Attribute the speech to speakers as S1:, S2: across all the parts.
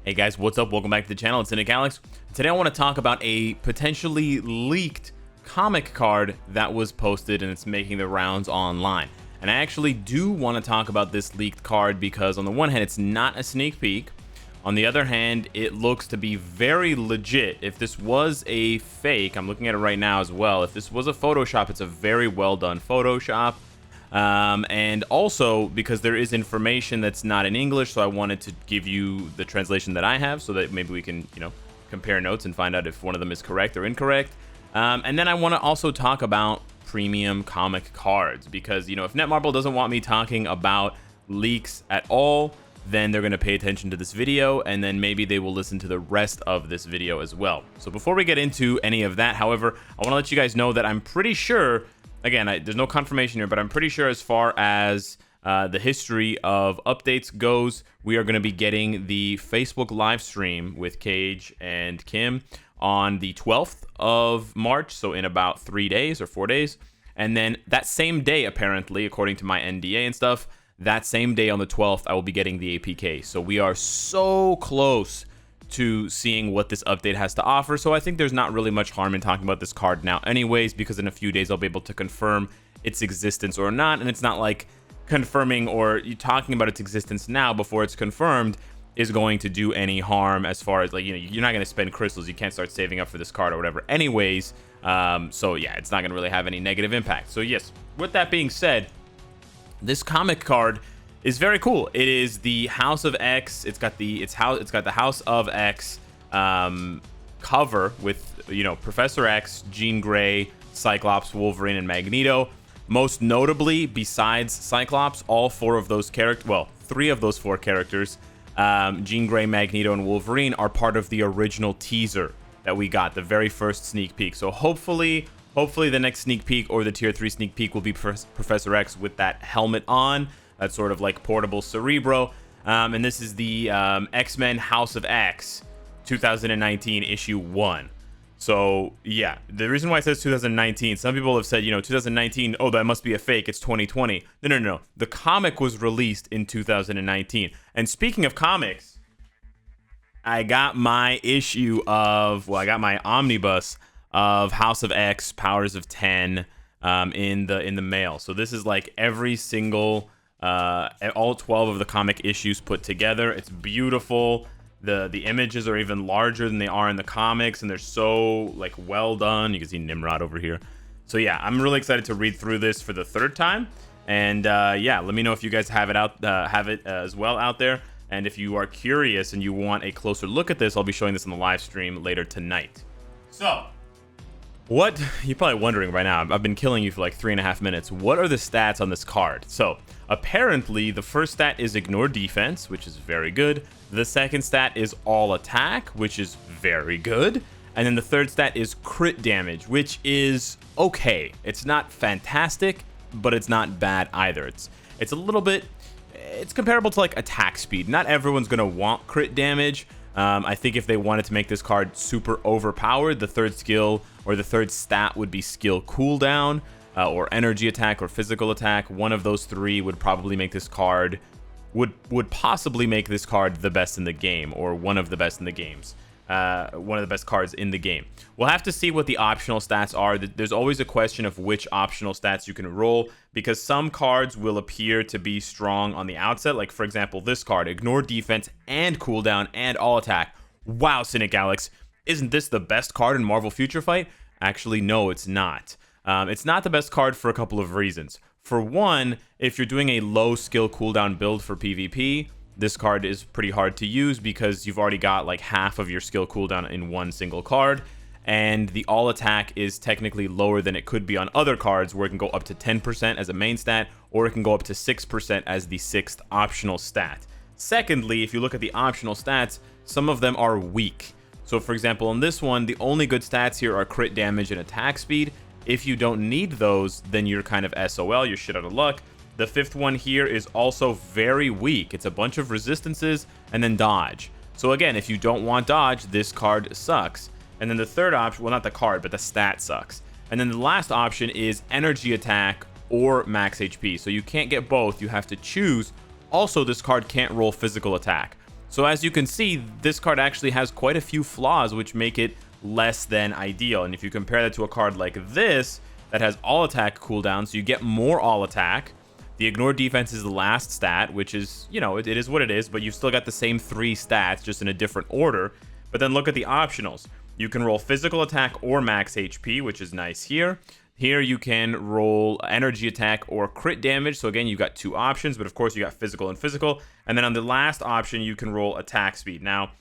S1: Hey guys, what's up? Welcome back to the channel. It's Cynicalex. Today I want to talk about a potentially leaked comic card that was posted and it's making the rounds online. And I actually do want to talk about this leaked card because on the one hand, it's not a sneak peek. On the other hand, it looks to be very legit. If this was a fake, I'm looking at it right now as well. If this was a Photoshop, it's a very well done Photoshop. And also because there is information that's not in English, so I wanted to give you the translation that I have so that maybe we can, compare notes and find out if one of them is correct or incorrect. And then I want to also talk about premium comic cards because, if Netmarble doesn't want me talking about leaks at all, then they're going to pay attention to this video and then maybe they will listen to the rest of this video as well. So before we get into any of that, however, I want to let you guys know that I'm pretty sure, again, there's no confirmation here, but I'm pretty sure as far as the history of updates goes, we are going to be getting the Facebook live stream with Cage and Kim on the 12th of March, so in about 3 days or 4 days. And then that same day, apparently, according to my NDA and stuff, that same day on the 12th, I will be getting the APK. So we are so close to seeing what this update has to offer. So I think there's not really much harm in talking about this card now anyways, because in a few days I'll be able to confirm its existence or not. And it's not like confirming or you talking about its existence now before it's confirmed is going to do any harm as far as you're not going to spend crystals. You can't start saving up for this card or whatever anyways. So yeah, it's not going to really have any negative impact. So yes, with that being said, this comic card is very cool. It is the House of X. It's got the House of X cover with Professor X, Jean Grey, Cyclops, Wolverine, and Magneto. Most notably, besides Cyclops, all four of those characters, well, three of those four characters, Jean Grey, Magneto, and Wolverine, are part of the original teaser that we got, the very first sneak peek. So hopefully the next sneak peek or the tier 3 sneak peek will be Professor X with that helmet on. That's sort of like portable Cerebro. And this is the X-Men House of X 2019 issue 1. So yeah, the reason why it says 2019, some people have said, 2019, oh, that must be a fake, it's 2020. No. The comic was released in 2019. And speaking of comics, I got my I got my omnibus of House of X Powers of 10 in the mail. So this is like every single all 12 of the comic issues put together. It's beautiful. The images are even larger than they are in the comics, and they're so well done. You can see Nimrod over here. So yeah, I'm really excited to read through this for the third time. And yeah, let me know if you guys have it as well out there. And if you are curious and you want a closer look at this, I'll be showing this in the live stream later tonight. So what you're probably wondering right now, I've been killing you for like 3.5 minutes. What are the stats on this card? So apparently the first stat is ignore defense, which is very good. The second stat is all attack, which is very good. And then the third stat is crit damage, which is okay. It's not fantastic, but it's not bad either. It's a little bit, it's comparable to like attack speed. Not everyone's gonna want crit damage. I think if they wanted to make this card super overpowered, the third skill or the third stat would be skill cooldown or energy attack or physical attack. One of those three would probably make this card, would possibly make this card the best in the game, or one of the best in the games. One of the best cards in the game. We'll have to see what the optional stats are. There's always a question of which optional stats you can roll, because some cards will appear to be strong on the outset. Like, for example, this card, ignore defense and cooldown and all attack. Wow, Cynicalex, isn't this the best card in Marvel Future Fight? Actually, no, it's not. It's not the best card for a couple of reasons. For one, if you're doing a low skill cooldown build for PvP, this card is pretty hard to use because you've already got like half of your skill cooldown in one single card, and the all attack is technically lower than it could be on other cards where it can go up to 10% as a main stat, or it can go up to 6% as the 6th optional stat. Secondly, if you look at the optional stats, some of them are weak. So for example, on this one, the only good stats here are crit damage and attack speed. If you don't need those, then you're kind of SOL, you're shit out of luck. The 5th one here is also very weak. It's a bunch of resistances and then dodge. So again, if you don't want dodge, this card sucks. And then the third option, well, not the card, but the stat sucks. And then the last option is energy attack or max HP. So you can't get both, you have to choose. Also, this card can't roll physical attack. So as you can see, this card actually has quite a few flaws which make it less than ideal. And if you compare that to a card like this that has all attack cooldown, so you get more all attack. The ignore defense is the last stat, which is, you know, it is what it is, but you've still got the same 3 stats, just in a different order. But then look at the optionals. You can roll physical attack or max HP, which is nice here. Here you can roll energy attack or crit damage. So again, you've got 2 options, but of course you got physical and physical. And then on the last option, you can roll attack speed. Now,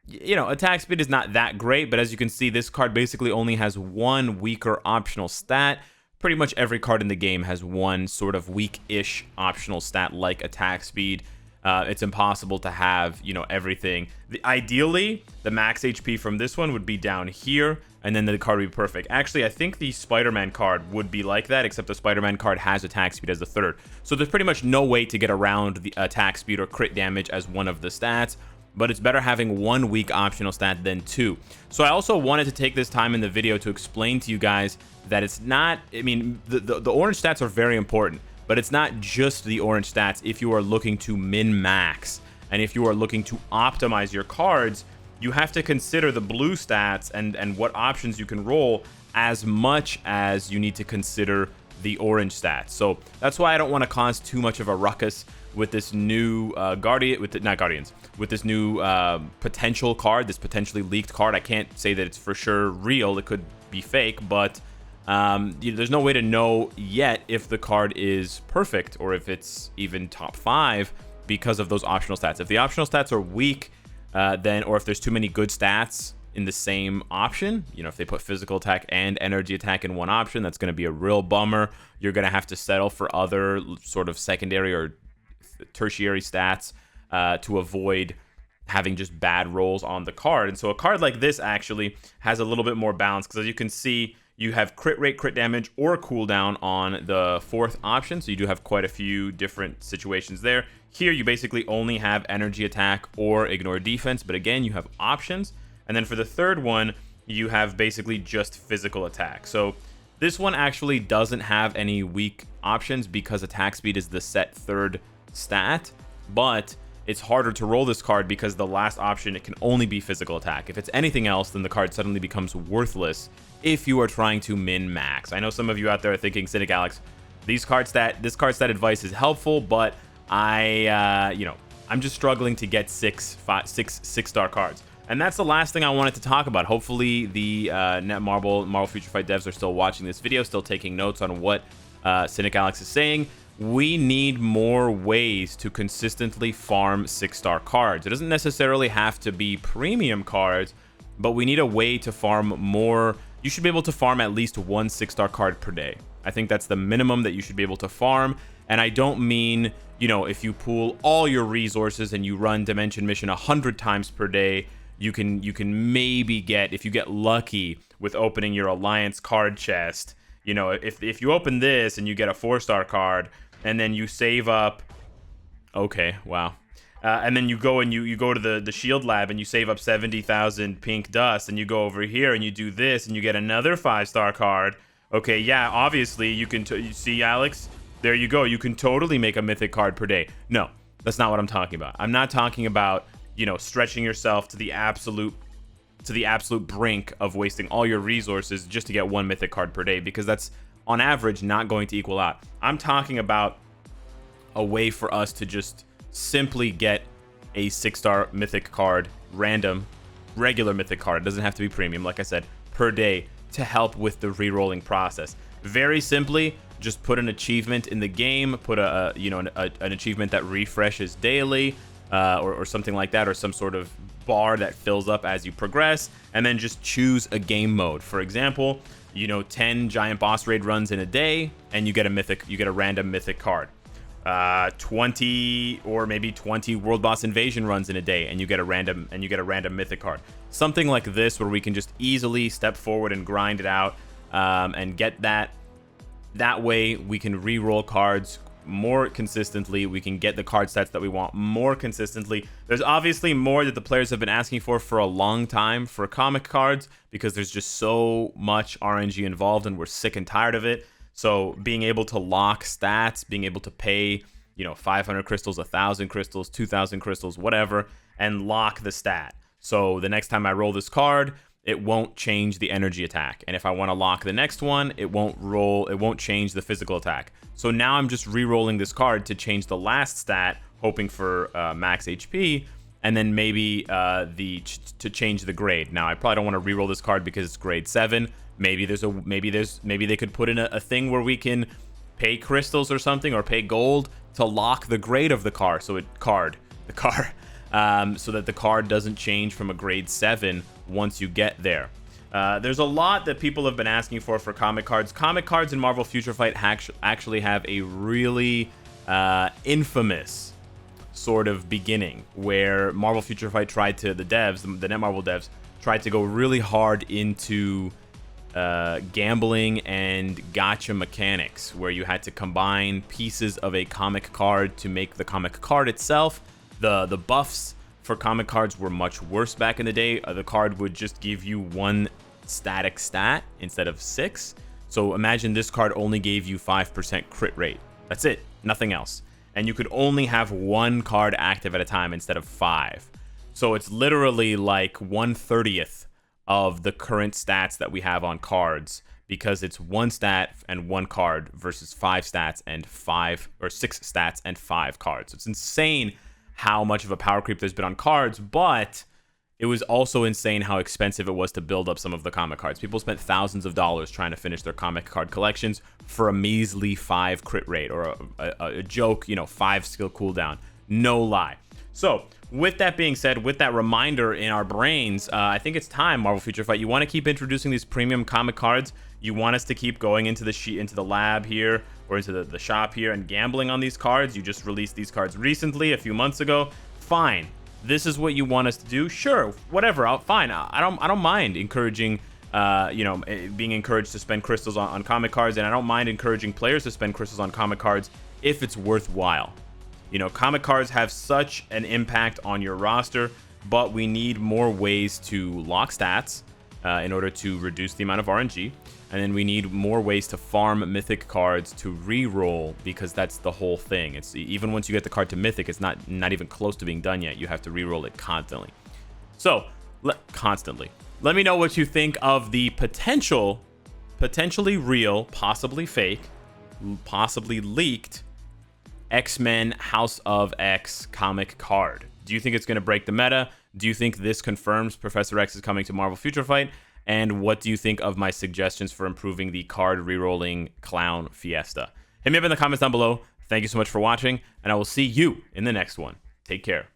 S1: you know, attack speed is not that great, but as you can see, this card basically only has 1 weaker optional stat. Pretty much every card in the game has 1 sort of weak-ish optional stat like attack speed. It's impossible to have, you know, everything. Ideally, the max HP from this one would be down here, and then the card would be perfect. Actually, I think the Spider-Man card would be like that, except the Spider-Man card has attack speed as the 3rd. So there's pretty much no way to get around the attack speed or crit damage as one of the stats, but it's better having 1 weak optional stat than 2. So I also wanted to take this time in the video to explain to you guys that it's not, I mean, the orange stats are very important, but it's not just the orange stats if you are looking to min-max. And if you are looking to optimize your cards, you have to consider the blue stats and what options you can roll as much as you need to consider the orange stats. So that's why I don't want to cause too much of a ruckus with this new with this new potential card, this potentially leaked card. I can't say that it's for sure real. It could be fake, but there's no way to know yet if the card is perfect or if it's even top 5 because of those optional stats. If the optional stats are weak, then, or if there's too many good stats in the same option, you know, if they put physical attack and energy attack in one option, that's going to be a real bummer. You're going to have to settle for other sort of secondary or tertiary stats to avoid having just bad rolls on the card. And so a card like this actually has a little bit more balance, because as you can see, you have crit rate, crit damage, or cooldown on the 4th option. So you do have quite a few different situations there. Here, you basically only have energy attack or ignore defense. But again, you have options. And then for the 3rd one, you have basically just physical attack. So this one actually doesn't have any weak options because attack speed is the set 3rd stat. But it's harder to roll this card because the last option, it can only be physical attack. If it's anything else, then the card suddenly becomes worthless if you are trying to min-max. I know some of you out there are thinking, Cynicalex, this card stat advice is helpful, but I'm just struggling to get 6-star cards. And that's the last thing I wanted to talk about. Hopefully the Marvel Future Fight devs are still watching this video, still taking notes on what Cynicalex is saying. We need more ways to consistently farm 6-star cards. It doesn't necessarily have to be premium cards, but we need a way to farm more. You should be able to farm at least 1 6-star card per day. I think that's the minimum that you should be able to farm. And I don't mean, you know, if you pool all your resources and you run Dimension Mission 100 times per day, you can maybe get, if you get lucky with opening your Alliance card chest, you know, if you open this and you get a 4-star card, and then you save up, okay, wow. And then you go and you go to the Shield Lab and you save up 70,000 pink dust, and you go over here and you do this and you get another 5-star card. Okay, yeah, obviously you can, you see, Alex? There you go. You can totally make a mythic card per day. No, that's not what I'm talking about. I'm not talking about, you know, stretching yourself to the absolute brink of wasting all your resources just to get 1 mythic card per day, because that's on average not going to equal out. I'm talking about a way for us to just simply get a 6-star mythic card, random, regular mythic card. It doesn't have to be premium, like I said, per day, to help with the re-rolling process. Very simply, just put an achievement in the game, put an achievement that refreshes daily, or something like that, or some sort of bar that fills up as you progress, and then just choose a game mode. For example, you know, 10 giant boss raid runs in a day, and you get a random mythic card. 20 or maybe 20 world boss invasion runs in a day, and you get a random mythic card. Something like this, where we can just easily step forward and grind it out, and get that. That way we can re-roll cards more consistently. We can get the card sets that we want more consistently. There's obviously more that the players have been asking for a long time for comic cards, because there's just so much RNG involved and we're sick and tired of it. So being able to lock stats, being able to pay 500 crystals, 1,000 crystals, 2,000 crystals, whatever, and lock the stat. So the next time I roll this card, it won't change the energy attack. And if I want to lock the next one, it won't change the physical attack. So now I'm just re-rolling this card to change the last stat, hoping for max HP, and then maybe to change the grade. Now I probably don't want to re-roll this card because it's grade 7. Maybe they could put in a thing where we can pay crystals or something, or pay gold to lock the grade of the car, so that the card doesn't change from a grade 7 once you get there. There's a lot that people have been asking for comic cards. Comic cards in Marvel Future Fight actually have a really infamous sort of beginning, where Marvel Future Fight tried to, the Netmarble devs, tried to go really hard into gambling and gacha mechanics, where you had to combine pieces of a comic card to make the comic card itself. The buffs for comic cards were much worse back in the day. The card would just give you one static stat instead of 6. So imagine this card only gave you 5% crit rate. That's it, nothing else. And you could only have one card active at a time instead of 5. So it's literally like 1/30th of the current stats that we have on cards, because it's one stat and one card versus 5 stats and 5, or 6 stats and 5 cards. So it's insane how much of a power creep there's been on cards, but it was also insane how expensive it was to build up some of the comic cards. People spent thousands of dollars trying to finish their comic card collections for a measly 5 crit rate, or a joke, 5 skill cooldown. No lie. So with that being said, with that reminder in our brains, I think it's time, Marvel Future Fight. You want to keep introducing these premium comic cards. You want us to keep going into the lab here, or into the shop here, and gambling on these cards. You just released these cards recently, a few months ago. Fine. This is what you want us to do. Sure, whatever. Fine. I don't mind encouraging, being encouraged to spend crystals on comic cards, and I don't mind encouraging players to spend crystals on comic cards if it's worthwhile. Comic cards have such an impact on your roster, but we need more ways to lock stats in order to reduce the amount of RNG. And then we need more ways to farm mythic cards to re-roll, because that's the whole thing. It's even once you get the card to mythic, it's not even close to being done yet. You have to re-roll it constantly. So, constantly. Let me know what you think of the potentially real, possibly fake, possibly leaked X-Men House of X comic card. Do you think it's going to break the meta? Do you think this confirms Professor X is coming to Marvel Future Fight? And what do you think of my suggestions for improving the card rerolling Clown Fiesta? Hit me up in the comments down below. Thank you so much for watching, and I will see you in the next one. Take care.